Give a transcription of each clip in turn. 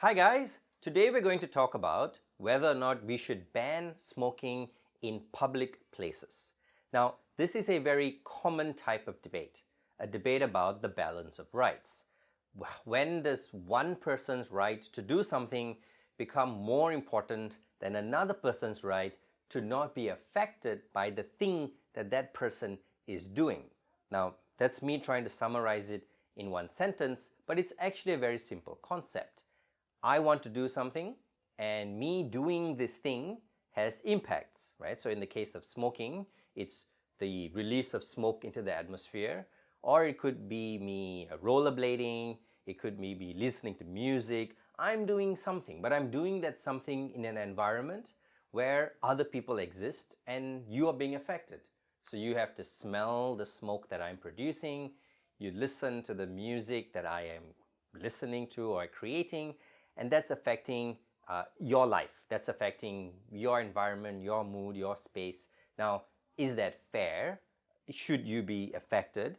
Hi guys, today we're going to talk about whether or not we should ban smoking in public places. Now, this is a very common type of debate, a debate about the balance of rights. When does one person's right to do something become more important than another person's right to not be affected by the thing that that person is doing? Now, that's me trying to summarize it in one sentence, but it's actually a very simple concept. I want to do something, and me doing this thing has impacts, right? So in the case of smoking, it's the release of smoke into the atmosphere, or it could be me rollerblading, it could be me listening to music. I'm doing something, but I'm doing that something in an environment where other people exist and you are being affected. So you have to smell the smoke that I'm producing, you listen to the music that I am listening to or creating, and that's affecting your life. That's affecting your environment, your mood, your space. Now, is that fair? Should you be affected?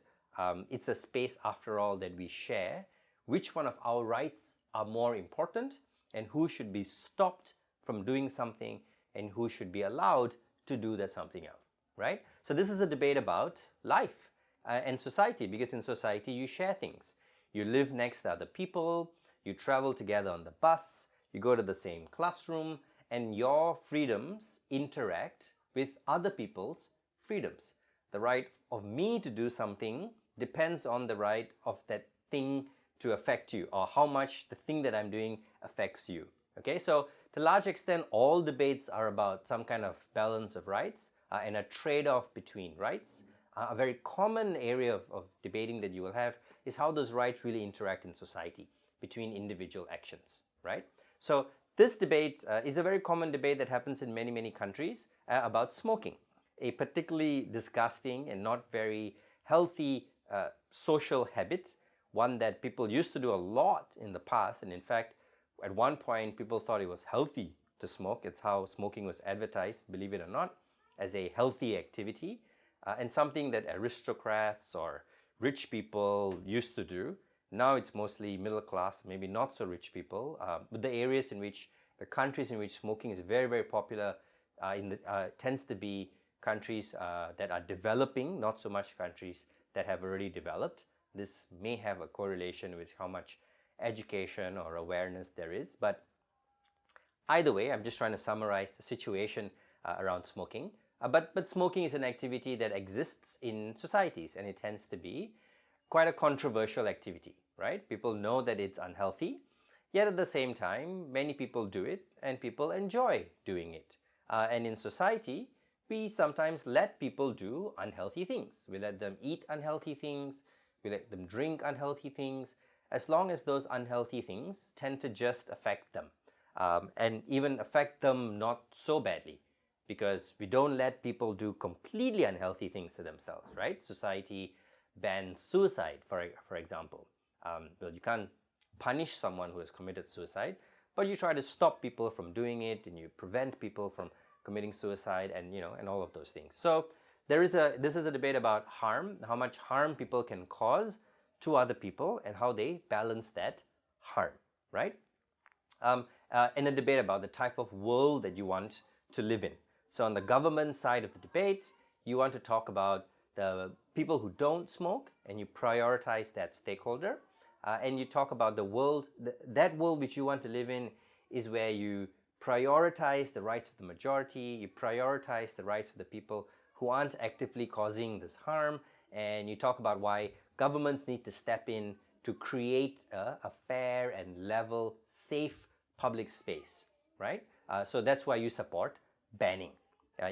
It's a space, after all, that we share. Which one of our rights are more important, and who should be stopped from doing something, and who should be allowed to do that something else, right? So this is a debate about life and society, because in society you share things. You live next to other people, you travel together on the bus, you go to the same classroom, and your freedoms interact with other people's freedoms. The right of me to do something depends on the right of that thing to affect you, or how much the thing that I'm doing affects you. Okay, so to a large extent, all debates are about some kind of balance of rights and a trade-off between rights. A very common area of debating that you will have is how those rights really interact in society between individual actions, right? So this debate is a very common debate that happens in many countries about smoking, a particularly disgusting and not very healthy social habit, one that people used to do a lot in the past, and in fact, at one point people thought it was healthy to smoke. It's how smoking was advertised, believe it or not, as a healthy activity, and something that aristocrats or rich people used to do. Now it's mostly middle class, maybe not so rich people, but the areas in which, the countries in which smoking is very popular tends to be countries that are developing, not so much countries that have already developed. This may have a correlation with how much education or awareness there is, but either way, I'm just trying to summarize the situation around smoking. But smoking is an activity that exists in societies, and it tends to be quite a controversial activity, right? People know that it's unhealthy, yet at the same time, many people do it and people enjoy doing it. And in society, we sometimes let people do unhealthy things. We let them eat unhealthy things, we let them drink unhealthy things, as long as those unhealthy things tend to just affect them, and even affect them not so badly, because we don't let people do completely unhealthy things to themselves, right? Society bans suicide, for example. Well, you can't punish someone who has committed suicide, but you try to stop people from doing it, and you prevent people from committing suicide, and and all of those things. So this is a debate about harm, how much harm people can cause to other people, and how they balance that harm, right? And a debate about the type of world that you want to live in. So on the government side of the debate, you want to talk about the people who don't smoke, and you prioritize that stakeholder, and you talk about the world, that world which you want to live in is where you prioritize the rights of the majority, you prioritize the rights of the people who aren't actively causing this harm, and you talk about why governments need to step in to create a fair and level, safe public space, right? So that's why you support banning.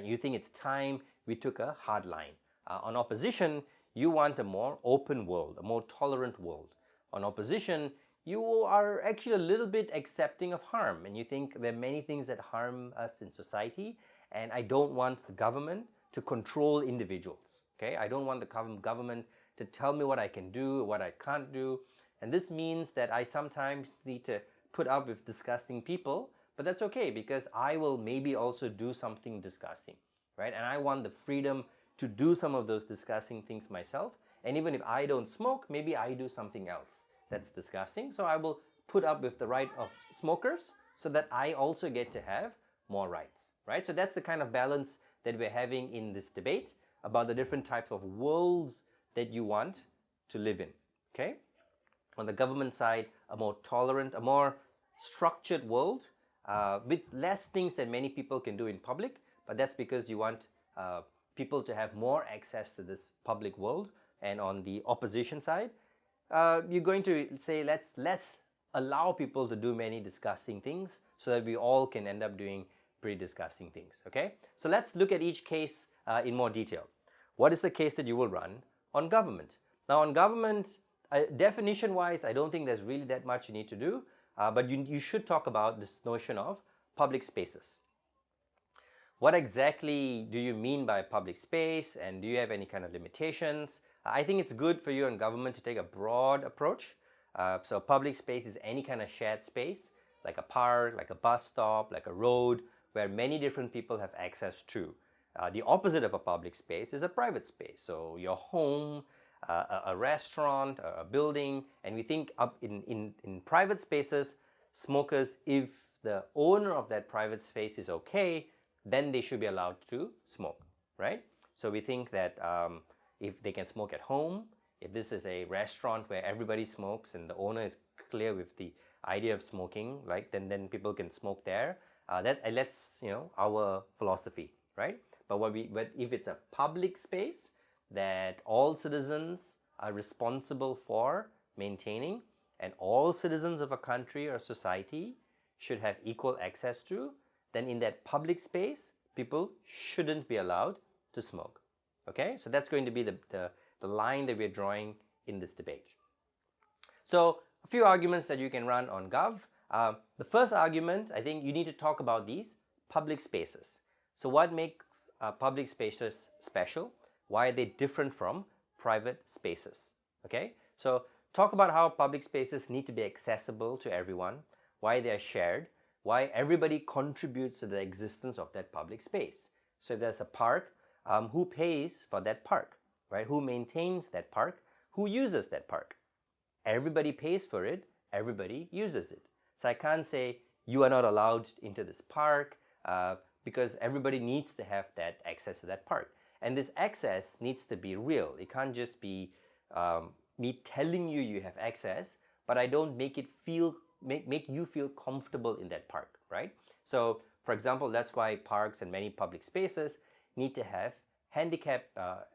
You think it's time we took a hard line. On opposition, you want a more open world, a more tolerant world. On opposition, you are actually a little bit accepting of harm, and you think there are many things that harm us in society, and I don't want the government to control individuals. Okay, I don't want the government to tell me what I can do, what I can't do, and this means that I sometimes need to put up with disgusting people, but that's okay, because I will maybe also do something disgusting, right? And I want the freedom to do some of those disgusting things myself, and even if I don't smoke, maybe I do something else that's disgusting, so I will put up with the right of smokers so that I also get to have more rights, right? So that's the kind of balance that we're having in this debate about the different types of worlds that you want to live in, okay? On the government side, a more tolerant, a more structured world with less things that many people can do in public, but that's because you want people to have more access to this public world. And on the opposition side, you're going to say let's allow people to do many disgusting things so that we all can end up doing pretty disgusting things, okay? So let's look at each case in more detail. What is the case that you will run on government? Now on government, definition wise, I don't think there's really that much you need to do, but you should talk about this notion of public spaces. What exactly do you mean by public space, and do you have any kind of limitations? I think it's good for you in government to take a broad approach. So public space is any kind of shared space, like a park, like a bus stop, like a road, where many different people have access to. The opposite of a public space is a private space. So your home, a restaurant, a building, and we think up in private spaces, smokers, if the owner of that private space is okay, then they should be allowed to smoke, right? So we think that if they can smoke at home, if this is a restaurant where everybody smokes and the owner is clear with the idea of smoking, right, then people can smoke there. That's our philosophy, right? But if it's a public space that all citizens are responsible for maintaining, and all citizens of a country or society should have equal access to, then in that public space, people shouldn't be allowed to smoke. Okay, so that's going to be the line that we're drawing in this debate. So a few arguments that you can run on Gov. The first argument, I think you need to talk about these public spaces. So what makes public spaces special? Why are they different from private spaces? Okay, so talk about how public spaces need to be accessible to everyone, why they are shared, why everybody contributes to the existence of that public space. So if there's a park, who pays for that park, right? Who maintains that park? Who uses that park? Everybody pays for it, everybody uses it. So I can't say you are not allowed into this park because everybody needs to have that access to that park. And this access needs to be real. It can't just be me telling you you have access, but I don't make it make you feel comfortable in that park, right? So for example, that's why parks and many public spaces need to have handicap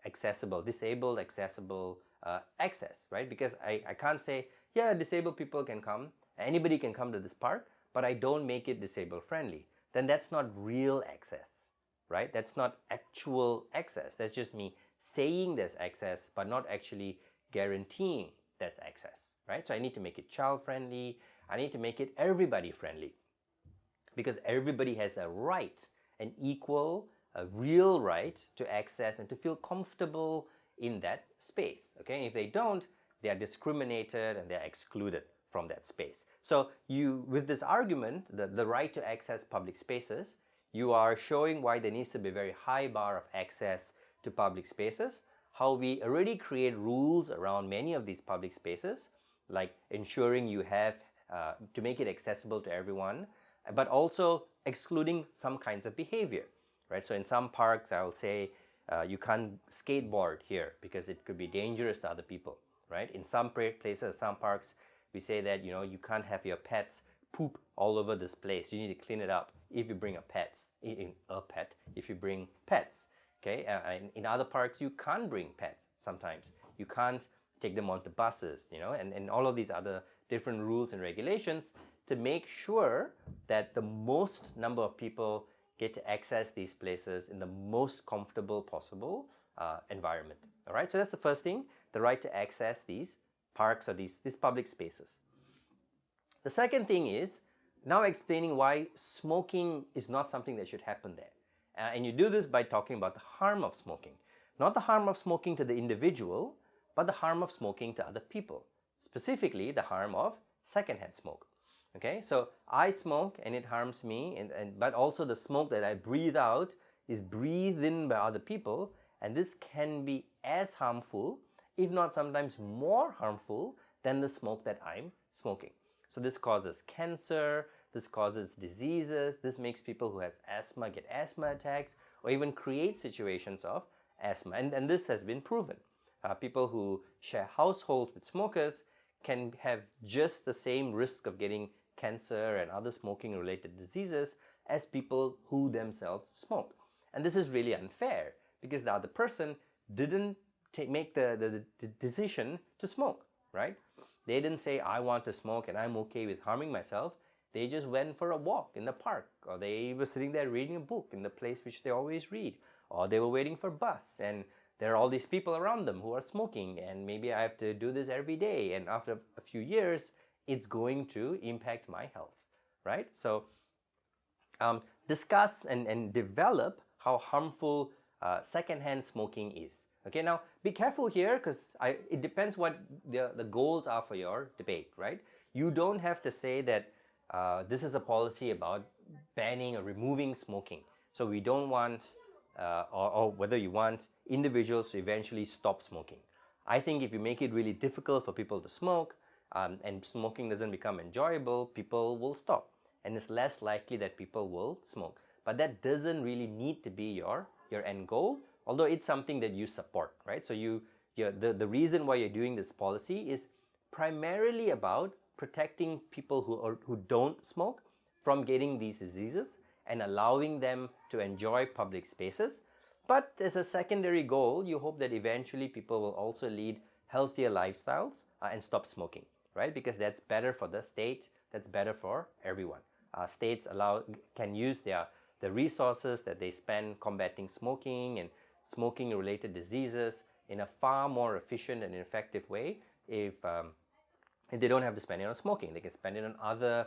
accessible, disabled accessible access, right? Because I can't say, yeah, disabled people can come, anybody can come to this park, but I don't make it disabled friendly. Then that's not real access, right? That's not actual access. That's just me saying there's access, but not actually guaranteeing there's access, right? So I need to make it child friendly. I need to make it everybody friendly, because everybody has a right, an equal, a real right to access and to feel comfortable in that space. Okay, if they don't, they are discriminated and they are excluded from that space. So you, with this argument, the right to access public spaces, you are showing why there needs to be a very high bar of access to public spaces, how we already create rules around many of these public spaces, like ensuring you have to make it accessible to everyone, but also excluding some kinds of behavior, right? So in some parks, I'll say you can't skateboard here because it could be dangerous to other people, right? In some places, some parks, we say that you can't have your pets poop all over this place. You need to clean it up if you bring if you bring pets. Okay, in other parks you can't bring pets. Sometimes you can't take them onto buses, and all of these other different rules and regulations to make sure that the most number of people get to access these places in the most comfortable possible environment. All right, so that's the first thing, the right to access these parks or these public spaces. The second thing is now explaining why smoking is not something that should happen there. And you do this by talking about the harm of smoking. Not the harm of smoking to the individual, but the harm of smoking to other people. Specifically, the harm of secondhand smoke. Okay, so I smoke and it harms me, but also the smoke that I breathe out is breathed in by other people, and this can be as harmful, if not sometimes more harmful, than the smoke that I'm smoking. So this causes cancer, this causes diseases, this makes people who have asthma get asthma attacks, or even create situations of asthma. And this has been proven. People who share households with smokers can have just the same risk of getting cancer and other smoking related diseases as people who themselves smoke. And this is really unfair because the other person didn't make the decision to smoke, right? They didn't say, I want to smoke and I'm okay with harming myself. They just went for a walk in the park, or they were sitting there reading a book in the place which they always read, or they were waiting for bus and there are all these people around them who are smoking, and maybe I have to do this every day, and after a few years it's going to impact my health, right? So discuss and develop how harmful secondhand smoking is. Okay, now be careful here because it depends what the goals are for your debate, right? You don't have to say that this is a policy about banning or removing smoking. So we don't want, or whether you want individuals to eventually stop smoking. I think if you make it really difficult for people to smoke and smoking doesn't become enjoyable, people will stop. And it's less likely that people will smoke. But that doesn't really need to be your end goal, although it's something that you support, right? So the reason why you're doing this policy is primarily about protecting people who don't smoke from getting these diseases and allowing them to enjoy public spaces. But as a secondary goal, you hope that eventually people will also lead healthier lifestyles and stop smoking, right? Because that's better for the state, that's better for everyone. States can use the resources that they spend combating smoking and smoking related diseases in a far more efficient and effective way if they don't have to spend it on smoking. They can spend it on other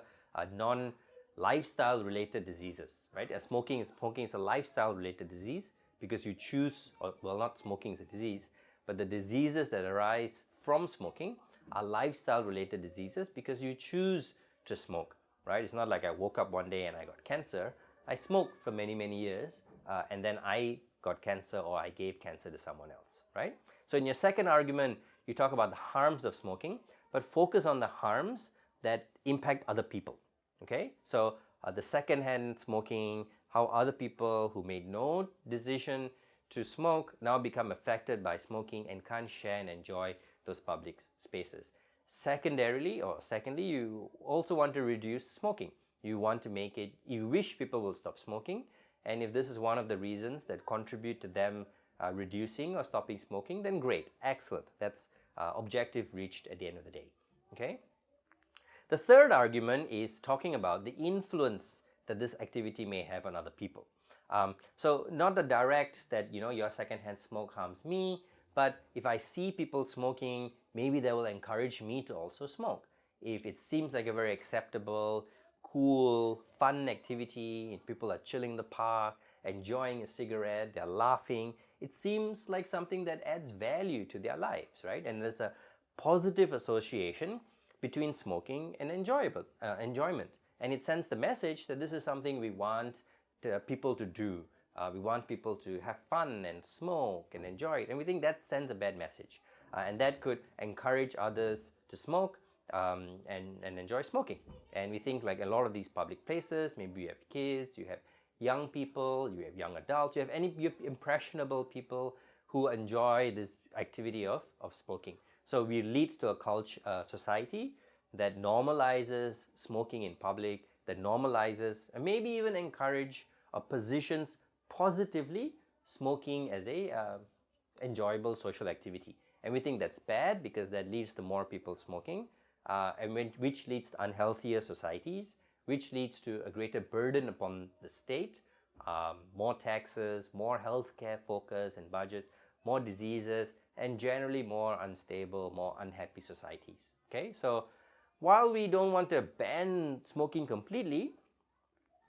non-lifestyle related diseases, right? Smoking is a lifestyle related disease because you choose, well, not smoking is a disease, but the diseases that arise from smoking are lifestyle related diseases because you choose to smoke, right? It's not like I woke up one day and I got cancer. I smoked for many, many years and then I got cancer or I gave cancer to someone else, right? So in your second argument, you talk about the harms of smoking, but focus on the harms that impact other people, okay? So the secondhand smoking, how other people who made no decision to smoke now become affected by smoking and can't share and enjoy those public spaces. Secondly, you also want to reduce smoking. You want to make it, you wish people will stop smoking, and if this is one of the reasons that contribute to them reducing or stopping smoking, then great, excellent. That's objective reached at the end of the day, okay? The third argument is talking about the influence that this activity may have on other people. So not the direct that, your secondhand smoke harms me, but if I see people smoking, maybe they will encourage me to also smoke. If it seems like a very acceptable, cool, fun activity, people are chilling in the park, enjoying a cigarette, they're laughing, it seems like something that adds value to their lives, right? And there's a positive association between smoking and enjoyment. And it sends the message that this is something we want people to do. We want people to have fun and smoke and enjoy it. And we think that sends a bad message. And that could encourage others to smoke and enjoy smoking. And we think like a lot of these public places, maybe you have kids, you have young people, you have young adults, you have impressionable people who enjoy this activity of smoking. So it leads to a society that normalizes smoking in public, that normalizes and maybe even encourage or positions positively smoking as a enjoyable social activity. And we think that's bad because that leads to more people smoking, which leads to unhealthier societies, which leads to a greater burden upon the state, more taxes, more healthcare focus and budget, more diseases, and generally more unstable, more unhappy societies. Okay, so while we don't want to ban smoking completely,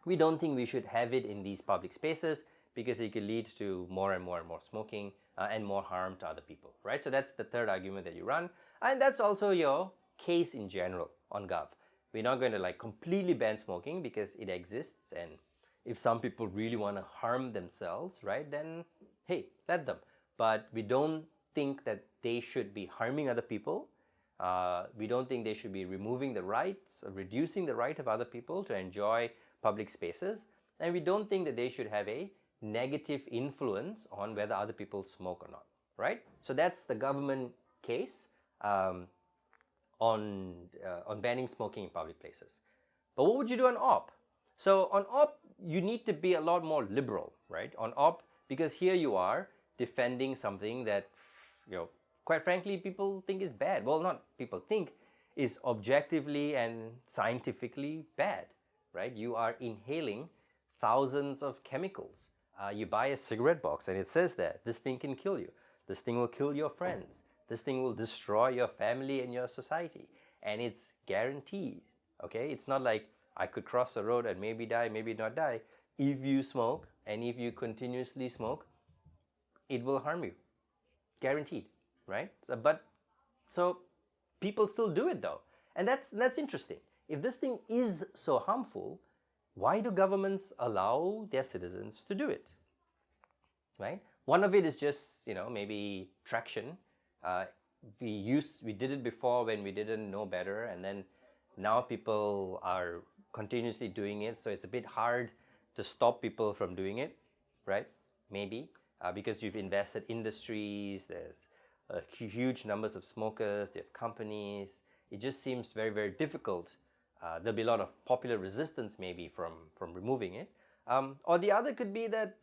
we don't think we should have it in these public spaces because it could lead to more and more smoking and more harm to other people, right? So that's the third argument that you run, and that's also your case in general on Gov. We're not going to like completely ban smoking because it exists, and if some people really want to harm themselves, right, then hey, let them. But we don't think that they should be harming other people We don't think they should be removing the rights or reducing the right of other people to enjoy public spaces. And we don't think that they should have a negative influence on whether other people smoke or not, right? So that's the government case on banning smoking in public places. But what would you do on op? So on op, you need to be a lot more liberal, right? On op, because here you are defending something that, quite frankly, people think is bad. Well, not people think, is objectively and scientifically bad, right? You are inhaling thousands of chemicals. You buy a cigarette box and it says that this thing can kill you. This thing will kill your friends. This thing will destroy your family and your society. And it's guaranteed, okay? It's not like I could cross the road and maybe die, maybe not die. If you smoke and if you continuously smoke, it will harm you. Guaranteed, right? So people still do it though. And that's interesting. If this thing is so harmful, why do governments allow their citizens to do it, right? One of it is just, maybe traction. We did it before when we didn't know better, and then now people are continuously doing it, so it's a bit hard to stop people from doing it, right? Maybe because you've invested industries, there's huge numbers of smokers, they have companies. It just seems very, very difficult. There'll be a lot of popular resistance maybe from removing it. Or the other could be that,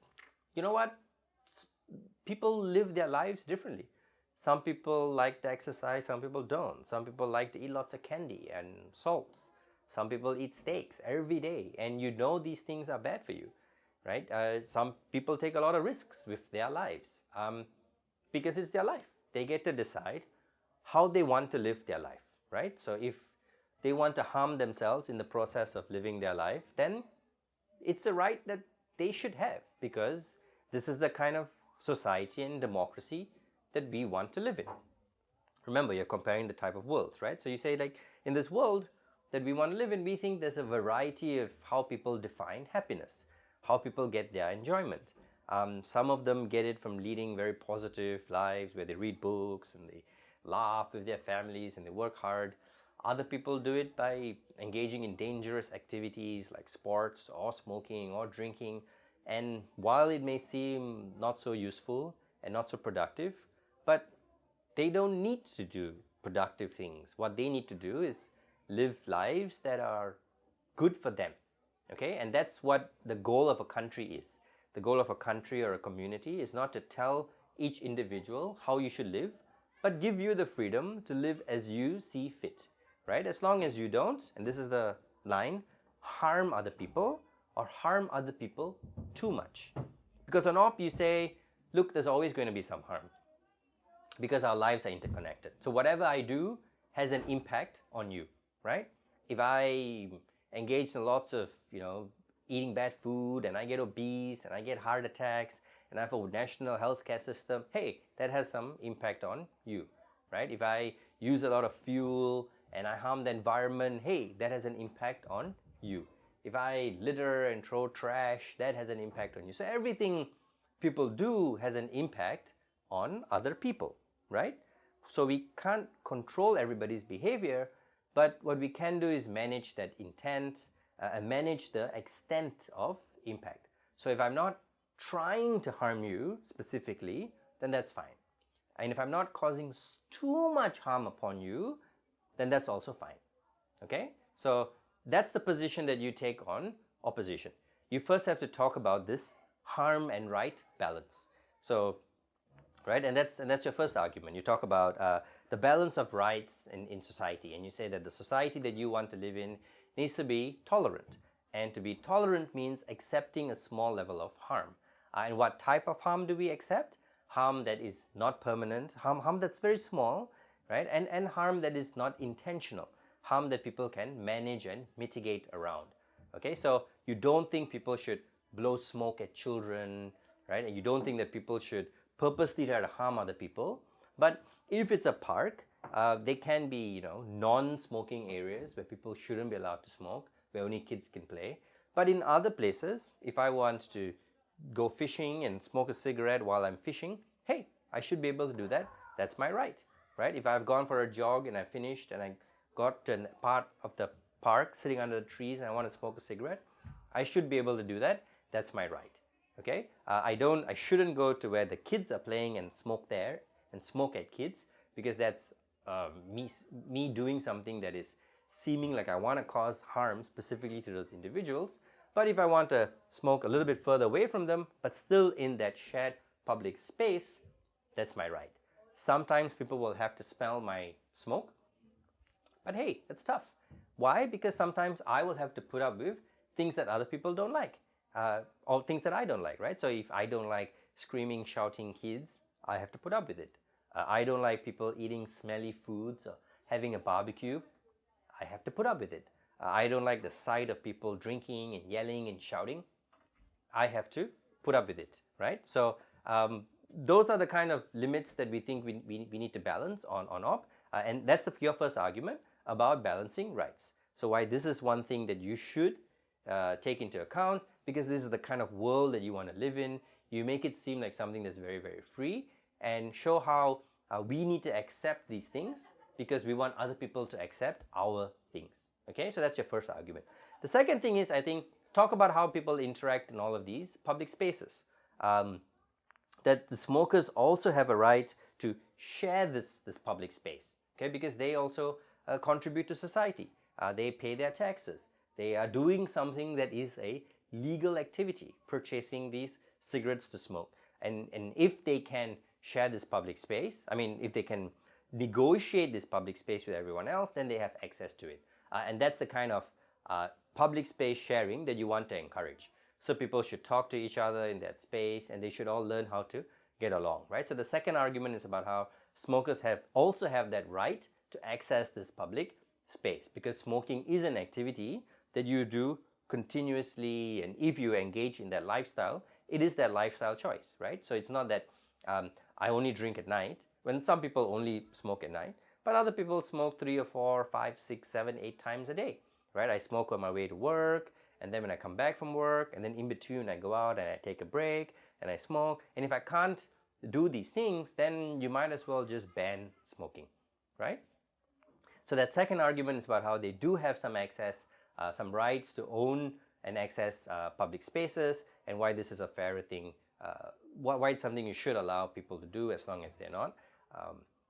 people live their lives differently. Some people like to exercise, some people don't. Some people like to eat lots of candy and salts. Some people eat steaks every day, and these things are bad for you, right? Some people take a lot of risks with their lives because it's their life. They get to decide how they want to live their life, right? So if they want to harm themselves in the process of living their life, then it's a right that they should have, because this is the kind of society and democracy that we want to live in. Remember, you're comparing the type of worlds, right? So you say, like, in this world that we want to live in, we think there's a variety of how people define happiness, how people get their enjoyment. Some of them get it from leading very positive lives where they read books and they laugh with their families and they work hard. Other people do it by engaging in dangerous activities like sports or smoking or drinking. And while it may seem not so useful and not so productive, but they don't need to do productive things. What they need to do is live lives that are good for them, okay? And that's what the goal of a country is. The goal of a country or a community is not to tell each individual how you should live, but give you the freedom to live as you see fit, right? As long as you don't, and this is the line, harm other people or harm other people too much. Because on op, you say, look, there's always going to be some harm because our lives are interconnected. So whatever I do has an impact on you, right? If I engage in lots of, eating bad food and I get obese and I get heart attacks and I have a national healthcare system, hey, that has some impact on you, right? If I use a lot of fuel and I harm the environment, hey, that has an impact on you. If I litter and throw trash, that has an impact on you. So everything people do has an impact on other people, right? So we can't control everybody's behavior, but what we can do is manage that intent and manage the extent of impact. So if I'm not trying to harm you specifically, then that's fine. And if I'm not causing too much harm upon you, then that's also fine, okay? So that's the position that you take on opposition. You first have to talk about this harm and right balance. So, right, and that's your first argument. You talk about the balance of rights in society, and you say that the society that you want to live in needs to be tolerant. And to be tolerant means accepting a small level of harm. And what type of harm do we accept? Harm that is not permanent, harm that's very small, right? And harm that is not intentional, harm that people can manage and mitigate around. Okay, so you don't think people should blow smoke at children, right? And you don't think that people should purposely try to harm other people. But if it's a park, they can be, non-smoking areas where people shouldn't be allowed to smoke, where only kids can play. But in other places, if I want to go fishing and smoke a cigarette while I'm fishing, hey, I should be able to do that. That's my right, right? If I've gone for a jog and I finished and I got to a part of the park sitting under the trees and I want to smoke a cigarette, I should be able to do that. That's my right. Okay, I shouldn't go to where the kids are playing and smoke there and smoke at kids, because that's me doing something that is seeming like I want to cause harm specifically to those individuals. But if I want to smoke a little bit further away from them, but still in that shared public space, that's my right. Sometimes people will have to smell my smoke, but hey, that's tough. Why? Because sometimes I will have to put up with things that other people don't like, or things that I don't like, right? So if I don't like screaming, shouting kids, I have to put up with it. I don't like people eating smelly foods or having a barbecue, I have to put up with it. I don't like the sight of people drinking and yelling and shouting, I have to put up with it, right? So those are the kind of limits that we think we need to balance on off, and that's your first argument about balancing rights. So why this is one thing that you should take into account, because this is the kind of world that you want to live in. You make it seem like something that's very, very free, and show how we need to accept these things because we want other people to accept our things. Okay, so that's your first argument. The second thing is, I think, talk about how people interact in all of these public spaces. That the smokers also have a right to share this public space, okay, because they also contribute to society. They pay their taxes. They are doing something that is a legal activity, purchasing these cigarettes to smoke. And if they can share this public space, I mean, if they can negotiate this public space with everyone else, then they have access to it. And that's the kind of public space sharing that you want to encourage. So people should talk to each other in that space, and they should all learn how to get along, right? So the second argument is about how smokers also have that right to access this public space, because smoking is an activity that you do continuously, and if you engage in that lifestyle, it is that lifestyle choice, right? So it's not that I only drink at night, when some people only smoke at night, but other people smoke 3 or 4, 5, 6, 7, 8 times a day, right? I smoke on my way to work, and then when I come back from work, and then in between I go out and I take a break and I smoke. And if I can't do these things, then you might as well just ban smoking, right? So that second argument is about how they do have some access, some rights to own and access public spaces, and why this is a fairer thing, why it's something you should allow people to do as long as they're not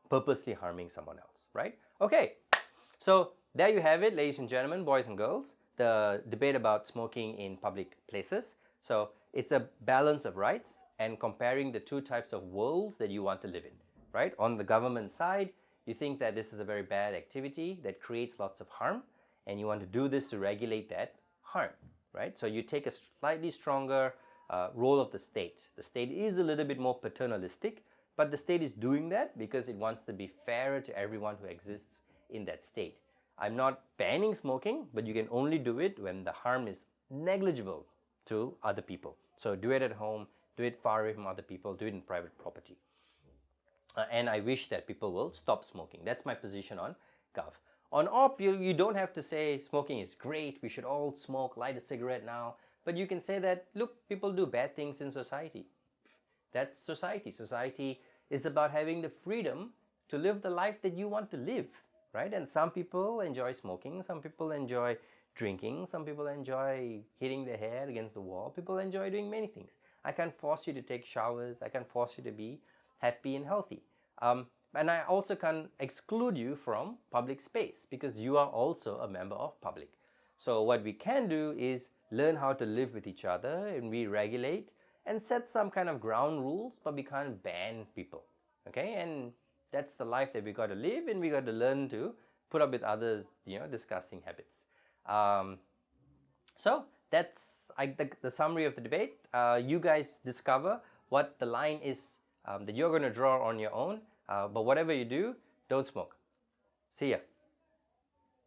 purposely harming someone else, right? Okay, so there you have it, ladies and gentlemen, boys and girls, the debate about smoking in public places. So it's a balance of rights and comparing the two types of worlds that you want to live in, right? On the government side, you think that this is a very bad activity that creates lots of harm, and you want to do this to regulate that harm, right? So you take a slightly stronger role of the state. The state is a little bit more paternalistic, but the state is doing that because it wants to be fairer to everyone who exists in that state. I'm not banning smoking, but you can only do it when the harm is negligible to other people. So do it at home, do it far away from other people, do it in private property. And I wish that people will stop smoking. That's my position on Gov. On op, you don't have to say smoking is great, we should all smoke, light a cigarette now. But you can say that, look, people do bad things in society. That's society. Society is about having the freedom to live the life that you want to live, right? And some people enjoy smoking, some people enjoy drinking, some people enjoy hitting their head against the wall, people enjoy doing many things. I can't force you to take showers, I can't force you to be happy and healthy. And I also can't exclude you from public space because you are also a member of public. So what we can do is learn how to live with each other, and we regulate and set some kind of ground rules, but we can't ban people, okay? And that's the life that we got to live, and we got to learn to put up with others, disgusting habits. So that's the summary of the debate. You guys discover what the line is that you're going to draw on your own, but whatever you do, don't smoke. See ya.